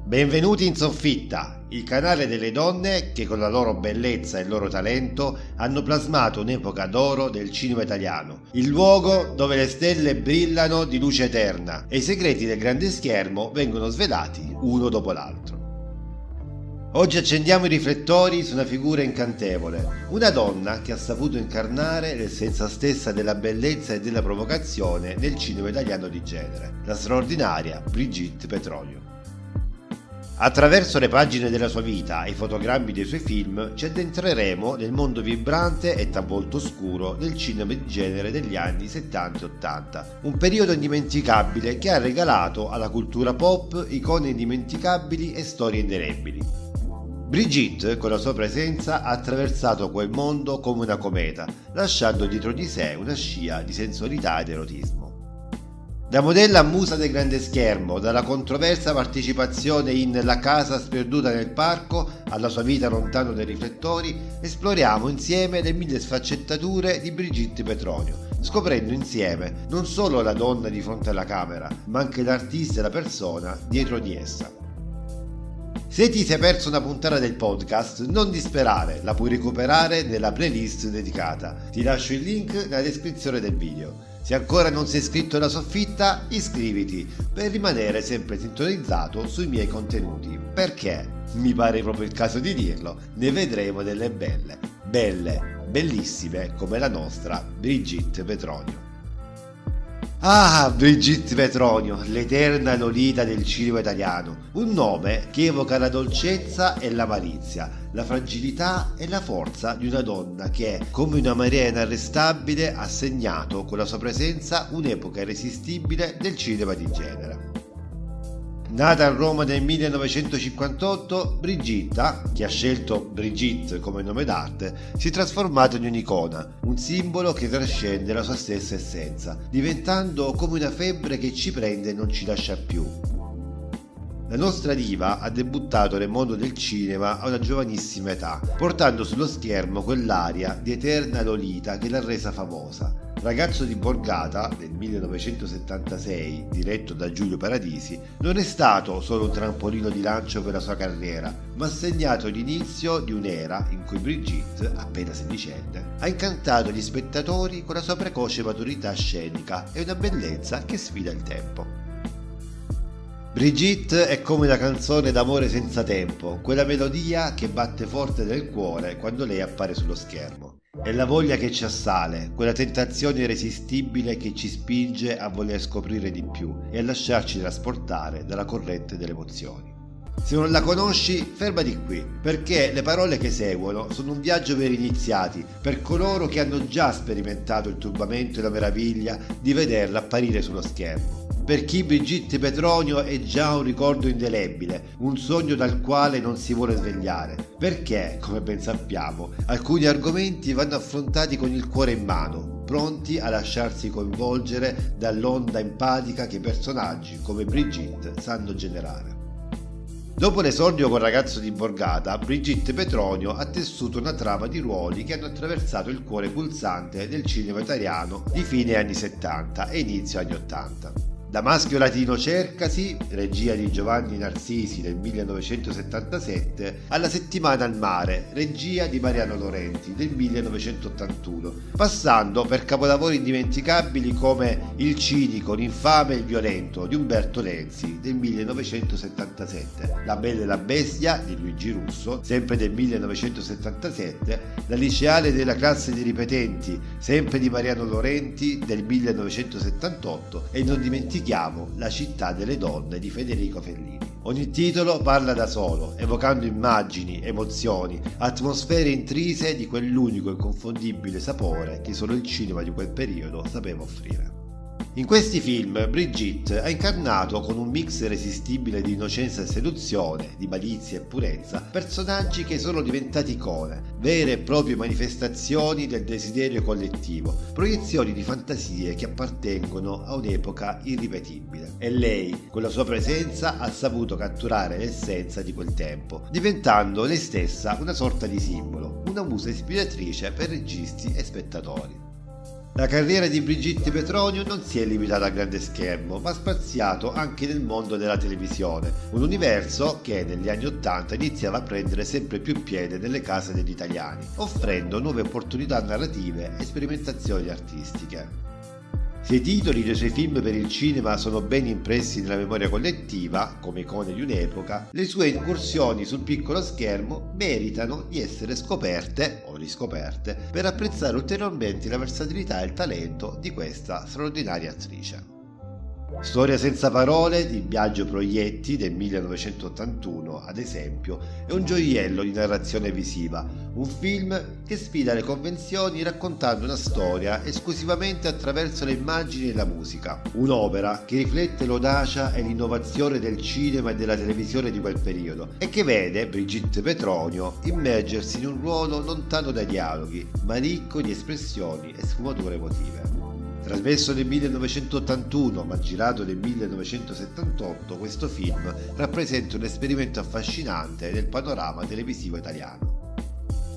Benvenuti in Soffitta, il canale delle donne che con la loro bellezza e il loro talento hanno plasmato un'epoca d'oro del cinema italiano, il luogo dove le stelle brillano di luce eterna e i segreti del grande schermo vengono svelati uno dopo l'altro. Oggi accendiamo i riflettori su una figura incantevole, una donna che ha saputo incarnare l'essenza stessa della bellezza e della provocazione nel cinema italiano di genere, la straordinaria Brigitte Petronio. Attraverso le pagine della sua vita e i fotogrammi dei suoi film ci addentreremo nel mondo vibrante e talvolta oscuro del cinema di genere degli anni 70 e 80, un periodo indimenticabile che ha regalato alla cultura pop icone indimenticabili e storie indelebili. Brigitte, con la sua presenza, ha attraversato quel mondo come una cometa, lasciando dietro di sé una scia di sensualità ed erotismo. Da modella musa del grande schermo, dalla controversa partecipazione in La casa sperduta nel parco alla sua vita lontano dai riflettori, esploriamo insieme le mille sfaccettature di Brigitte Petronio, scoprendo insieme non solo la donna di fronte alla camera, ma anche l'artista e la persona dietro di essa. Se ti sei perso una puntata del podcast, non disperare, la puoi recuperare nella playlist dedicata. Ti lascio il link nella descrizione del video. Se ancora non sei iscritto alla Soffitta, iscriviti per rimanere sempre sintonizzato sui miei contenuti, perché, mi pare proprio il caso di dirlo, ne vedremo delle bellissime come la nostra Brigitte Petronio. Ah, Brigitte Petronio, l'eterna Lolita del cinema italiano, un nome che evoca la dolcezza e la malizia, la fragilità e la forza di una donna che, come una marea inarrestabile, ha segnato con la sua presenza un'epoca irresistibile del cinema di genere. Nata a Roma nel 1958, Brigitta, che ha scelto Brigitte come nome d'arte, si è trasformata in un'icona, un simbolo che trascende la sua stessa essenza, diventando come una febbre che ci prende e non ci lascia più. La nostra diva ha debuttato nel mondo del cinema a una giovanissima età, portando sullo schermo quell'aria di eterna Lolita che l'ha resa famosa. Ragazzo di Borgata, del 1976, diretto da Giulio Paradisi, non è stato solo un trampolino di lancio per la sua carriera, ma ha segnato l'inizio di un'era in cui Brigitte, appena sedicenne, ha incantato gli spettatori con la sua precoce maturità scenica e una bellezza che sfida il tempo. Brigitte è come una canzone d'amore senza tempo, quella melodia che batte forte nel cuore quando lei appare sullo schermo. È la voglia che ci assale, quella tentazione irresistibile che ci spinge a voler scoprire di più e a lasciarci trasportare dalla corrente delle emozioni. Se non la conosci, fermati qui, perché le parole che seguono sono un viaggio per iniziati, per coloro che hanno già sperimentato il turbamento e la meraviglia di vederla apparire sullo schermo. Per chi Brigitte Petronio è già un ricordo indelebile, un sogno dal quale non si vuole svegliare, perché, come ben sappiamo, alcuni argomenti vanno affrontati con il cuore in mano, pronti a lasciarsi coinvolgere dall'onda empatica che personaggi come Brigitte sanno generare. Dopo l'esordio con Ragazzo di Borgata, Brigitte Petronio ha tessuto una trama di ruoli che hanno attraversato il cuore pulsante del cinema italiano di fine anni 70 e inizio anni 80. Da Maschio Latino Cercasi, regia di Giovanni Narsisi del 1977, alla Settimana al mare, regia di Mariano Lorenti del 1981, passando per capolavori indimenticabili come Il cinico, l'infame e il violento di Umberto Lenzi del 1977, La bella e la bestia di Luigi Russo, sempre del 1977, La liceale della classe dei ripetenti, sempre di Mariano Lorenti del 1978 e non dimentichiamo La città delle donne di Federico Fellini. Ogni titolo parla da solo, evocando immagini, emozioni, atmosfere intrise di quell'unico e inconfondibile sapore che solo il cinema di quel periodo sapeva offrire. In questi film Brigitte ha incarnato con un mix irresistibile di innocenza e seduzione, di malizia e purezza, personaggi che sono diventati icone, vere e proprie manifestazioni del desiderio collettivo, proiezioni di fantasie che appartengono a un'epoca irripetibile. E lei, con la sua presenza, ha saputo catturare l'essenza di quel tempo, diventando lei stessa una sorta di simbolo, una musa ispiratrice per registi e spettatori. La carriera di Brigitte Petronio non si è limitata al grande schermo, ma ha spaziato anche nel mondo della televisione, un universo che negli anni '80 iniziava a prendere sempre più piede nelle case degli italiani, offrendo nuove opportunità narrative e sperimentazioni artistiche. Se i titoli dei suoi film per il cinema sono ben impressi nella memoria collettiva, come icone di un'epoca, le sue incursioni sul piccolo schermo meritano di essere scoperte o riscoperte per apprezzare ulteriormente la versatilità e il talento di questa straordinaria attrice. Storia senza parole di Biagio Proietti del 1981, ad esempio, è un gioiello di narrazione visiva, un film che sfida le convenzioni raccontando una storia esclusivamente attraverso le immagini e la musica, un'opera che riflette l'audacia e l'innovazione del cinema e della televisione di quel periodo e che vede Brigitte Petronio immergersi in un ruolo lontano dai dialoghi, ma ricco di espressioni e sfumature emotive. Trasmesso nel 1981 ma girato nel 1978, questo film rappresenta un esperimento affascinante del panorama televisivo italiano.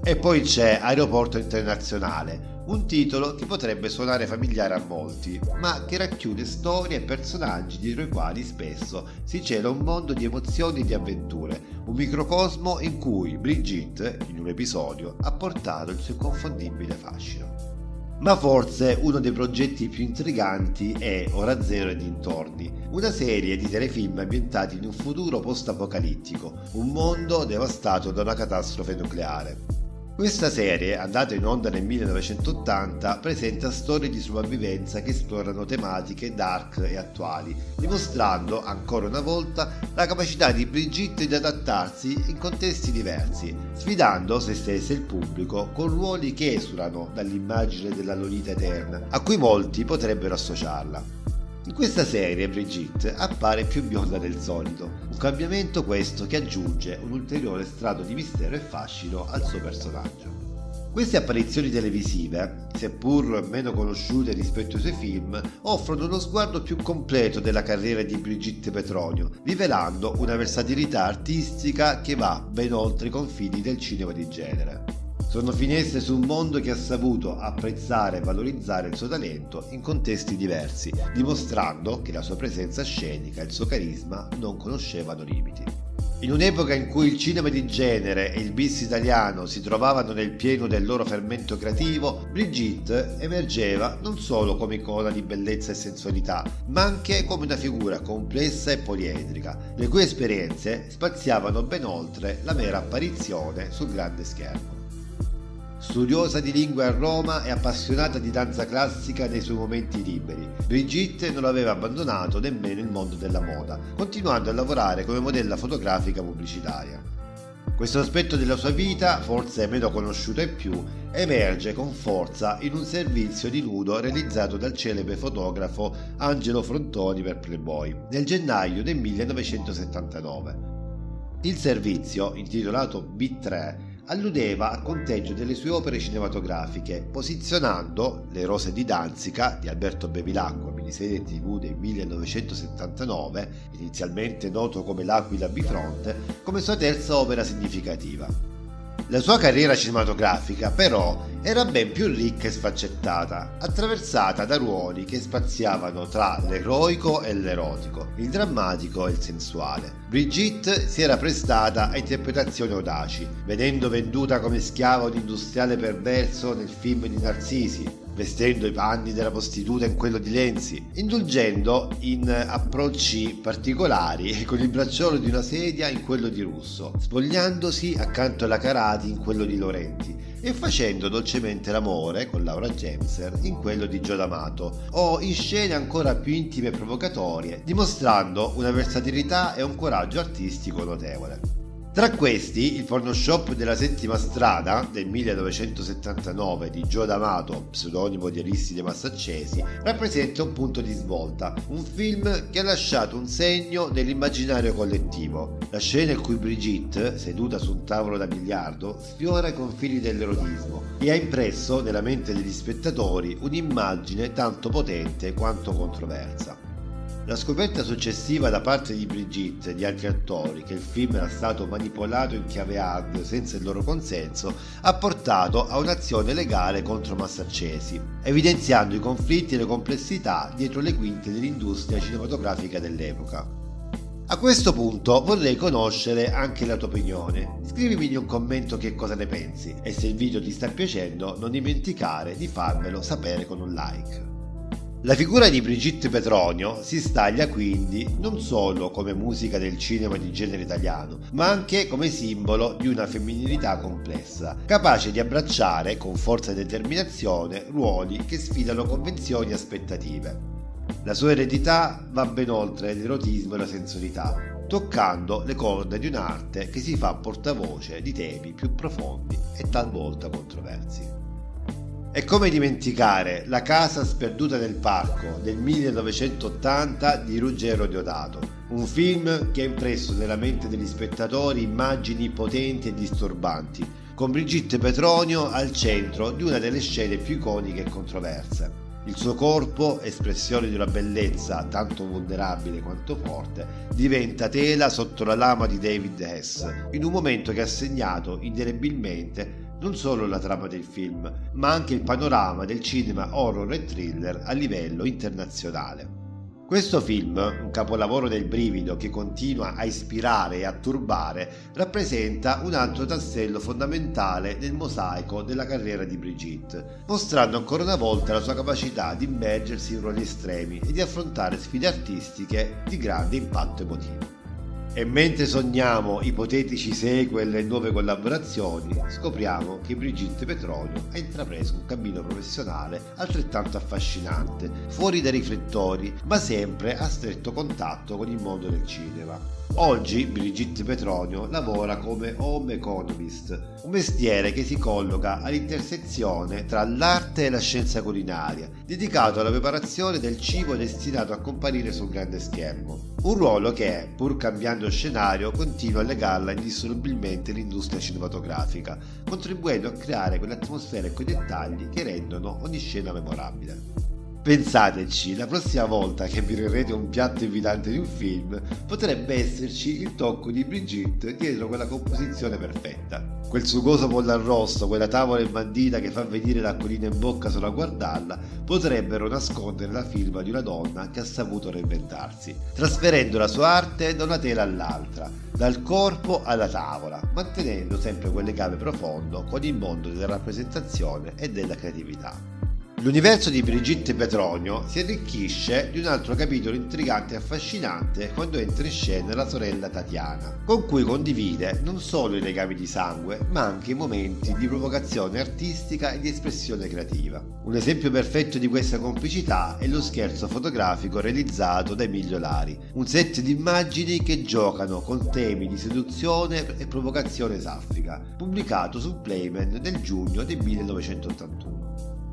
E poi c'è Aeroporto Internazionale, un titolo che potrebbe suonare familiare a molti, ma che racchiude storie e personaggi dietro i quali spesso si cela un mondo di emozioni e di avventure, un microcosmo in cui Brigitte, in un episodio, ha portato il suo inconfondibile fascino. Ma forse uno dei progetti più intriganti è Ora Zero e dintorni, una serie di telefilm ambientati in un futuro post-apocalittico, un mondo devastato da una catastrofe nucleare. Questa serie, andata in onda nel 1980, presenta storie di sopravvivenza che esplorano tematiche dark e attuali, dimostrando ancora una volta la capacità di Brigitte di adattarsi in contesti diversi, sfidando se stessa e il pubblico con ruoli che esulano dall'immagine della Lolita eterna, a cui molti potrebbero associarla. In questa serie Brigitte appare più bionda del solito, un cambiamento questo che aggiunge un ulteriore strato di mistero e fascino al suo personaggio. Queste apparizioni televisive, seppur meno conosciute rispetto ai suoi film, offrono uno sguardo più completo della carriera di Brigitte Petronio, rivelando una versatilità artistica che va ben oltre i confini del cinema di genere. Sono finestre su un mondo che ha saputo apprezzare e valorizzare il suo talento in contesti diversi, dimostrando che la sua presenza scenica e il suo carisma non conoscevano limiti. In un'epoca in cui il cinema di genere e il bis italiano si trovavano nel pieno del loro fermento creativo, Brigitte emergeva non solo come icona di bellezza e sensualità, ma anche come una figura complessa e poliedrica, le cui esperienze spaziavano ben oltre la mera apparizione sul grande schermo. Studiosa di lingue a Roma e appassionata di danza classica nei suoi momenti liberi, Brigitte non aveva abbandonato nemmeno il mondo della moda, continuando a lavorare come modella fotografica pubblicitaria. Questo aspetto della sua vita, forse meno conosciuto ai più, emerge con forza in un servizio di nudo realizzato dal celebre fotografo Angelo Frontoni per Playboy nel gennaio del 1979. Il servizio, intitolato B3, alludeva al conteggio delle sue opere cinematografiche, posizionando Le rose di Danzica di Alberto Bevilacqua, miniserie TV del 1979, inizialmente noto come L'Aquila Bifronte, come sua terza opera significativa. La sua carriera cinematografica, però, era ben più ricca e sfaccettata, attraversata da ruoli che spaziavano tra l'eroico e l'erotico, il drammatico e il sensuale. Brigitte si era prestata a interpretazioni audaci, venendo venduta come schiava a un industriale perverso nel film di Narcisi, vestendo i panni della prostituta in quello di Lenzi, indulgendo in approcci particolari e con il bracciolo di una sedia in quello di Russo, spogliandosi accanto alla Carati in quello di Laurenti e facendo dolcemente l'amore con Laura Gemser in quello di Gio D'Amato, o in scene ancora più intime e provocatorie, dimostrando una versatilità e un coraggio artistico notevole. Tra questi, il pornoshop della Settima Strada del 1979 di Gio D'Amato, pseudonimo di Aristide Massaccesi, rappresenta un punto di svolta, un film che ha lasciato un segno nell'immaginario collettivo. La scena in cui Brigitte, seduta su un tavolo da biliardo, sfiora i confini dell'erotismo e ha impresso nella mente degli spettatori un'immagine tanto potente quanto controversa. La scoperta successiva da parte di Brigitte e di altri attori che il film era stato manipolato in chiave hard senza il loro consenso ha portato a un'azione legale contro Massaccesi, evidenziando i conflitti e le complessità dietro le quinte dell'industria cinematografica dell'epoca. A questo punto vorrei conoscere anche la tua opinione. Scrivimi in un commento che cosa ne pensi e se il video ti sta piacendo non dimenticare di farmelo sapere con un like. La figura di Brigitte Petronio si staglia quindi non solo come musica del cinema di genere italiano, ma anche come simbolo di una femminilità complessa, capace di abbracciare con forza e determinazione ruoli che sfidano convenzioni e aspettative. La sua eredità va ben oltre l'erotismo e la sensualità, toccando le corde di un'arte che si fa portavoce di temi più profondi e talvolta controversi. E come dimenticare La casa sperduta nel parco del 1980 di Ruggero Deodato, un film che ha impresso nella mente degli spettatori immagini potenti e disturbanti, con Brigitte Petronio al centro di una delle scene più iconiche e controverse. Il suo corpo, espressione di una bellezza tanto vulnerabile quanto forte, diventa tela sotto la lama di David Hess, in un momento che ha segnato indelebilmente non solo la trama del film, ma anche il panorama del cinema horror e thriller a livello internazionale. Questo film, un capolavoro del brivido che continua a ispirare e a turbare, rappresenta un altro tassello fondamentale nel mosaico della carriera di Brigitte, mostrando ancora una volta la sua capacità di immergersi in ruoli estremi e di affrontare sfide artistiche di grande impatto emotivo. E mentre sogniamo ipotetici sequel e nuove collaborazioni, scopriamo che Brigitte Petronio ha intrapreso un cammino professionale altrettanto affascinante, fuori dai riflettori, ma sempre a stretto contatto con il mondo del cinema. Oggi Brigitte Petronio lavora come home economist, un mestiere che si colloca all'intersezione tra l'arte e la scienza culinaria, dedicato alla preparazione del cibo destinato a comparire sul grande schermo. Un ruolo che, pur cambiando scenario, continua a legarla indissolubilmente all'industria cinematografica, contribuendo a creare quell'atmosfera e quei dettagli che rendono ogni scena memorabile. Pensateci, la prossima volta che mirerete un piatto invitante di un film, potrebbe esserci il tocco di Brigitte dietro quella composizione perfetta. Quel sugoso pollo arrosto, quella tavola imbandita che fa venire l'acquolina in bocca solo a guardarla, potrebbero nascondere la firma di una donna che ha saputo reinventarsi, trasferendo la sua arte da una tela all'altra, dal corpo alla tavola, mantenendo sempre quel legame profondo con il mondo della rappresentazione e della creatività. L'universo di Brigitte Petronio si arricchisce di un altro capitolo intrigante e affascinante quando entra in scena la sorella Tatiana, con cui condivide non solo i legami di sangue, ma anche i momenti di provocazione artistica e di espressione creativa. Un esempio perfetto di questa complicità è lo scherzo fotografico realizzato da Emilio Lari, un set di immagini che giocano con temi di seduzione e provocazione saffica, pubblicato su Playmen nel giugno del 1981.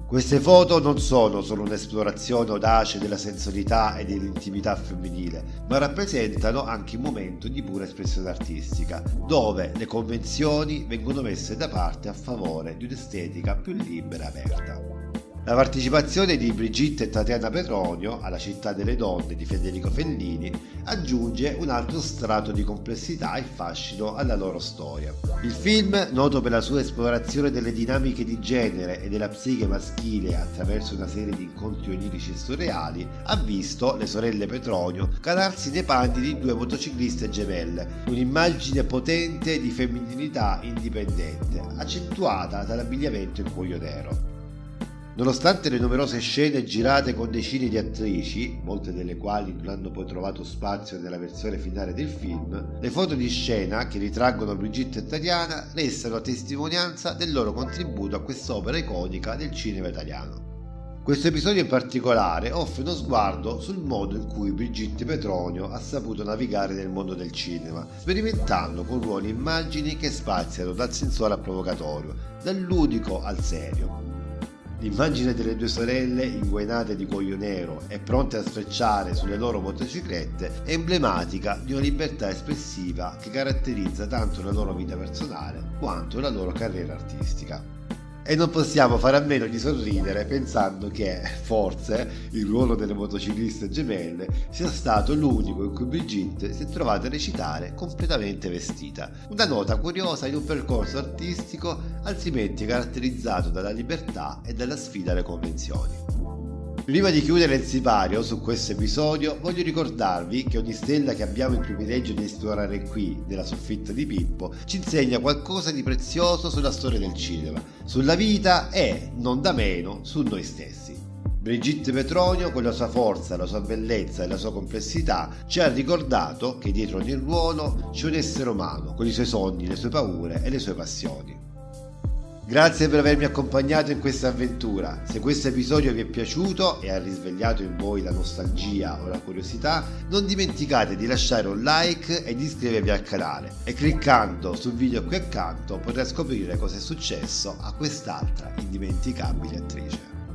Queste foto non sono solo un'esplorazione audace della sensualità e dell'intimità femminile, ma rappresentano anche un momento di pura espressione artistica, dove le convenzioni vengono messe da parte a favore di un'estetica più libera e aperta. La partecipazione di Brigitte e Tatiana Petronio alla Città delle donne di Federico Fellini aggiunge un altro strato di complessità e fascino alla loro storia. Il film, noto per la sua esplorazione delle dinamiche di genere e della psiche maschile attraverso una serie di incontri onirici e surreali, ha visto le sorelle Petronio calarsi nei panni di due motocicliste gemelle, un'immagine potente di femminilità indipendente, accentuata dall'abbigliamento in cuoio nero. Nonostante le numerose scene girate con decine di attrici, molte delle quali non hanno poi trovato spazio nella versione finale del film, le foto di scena che ritraggono Brigitte e Tatiana restano a testimonianza del loro contributo a quest'opera iconica del cinema italiano. Questo episodio in particolare offre uno sguardo sul modo in cui Brigitte Petronio ha saputo navigare nel mondo del cinema, sperimentando con ruoli e immagini che spaziano dal sensuale al provocatorio, dal ludico al serio. L'immagine delle due sorelle inguainate di cuoio nero e pronte a sfrecciare sulle loro motociclette è emblematica di una libertà espressiva che caratterizza tanto la loro vita personale quanto la loro carriera artistica. E non possiamo fare a meno di sorridere pensando che, forse, il ruolo delle motocicliste gemelle sia stato l'unico in cui Brigitte si è trovata a recitare completamente vestita. Una nota curiosa in un percorso artistico altrimenti caratterizzato dalla libertà e dalla sfida alle convenzioni. Prima di chiudere il sipario su questo episodio, voglio ricordarvi che ogni stella che abbiamo il privilegio di esplorare qui, nella soffitta di Pippo, ci insegna qualcosa di prezioso sulla storia del cinema, sulla vita e, non da meno, su noi stessi. Brigitte Petronio, con la sua forza, la sua bellezza e la sua complessità, ci ha ricordato che dietro ogni ruolo c'è un essere umano, con i suoi sogni, le sue paure e le sue passioni. Grazie per avermi accompagnato in questa avventura. Se questo episodio vi è piaciuto e ha risvegliato in voi la nostalgia o la curiosità, non dimenticate di lasciare un like e di iscrivervi al canale. E cliccando sul video qui accanto potrai scoprire cosa è successo a quest'altra indimenticabile attrice.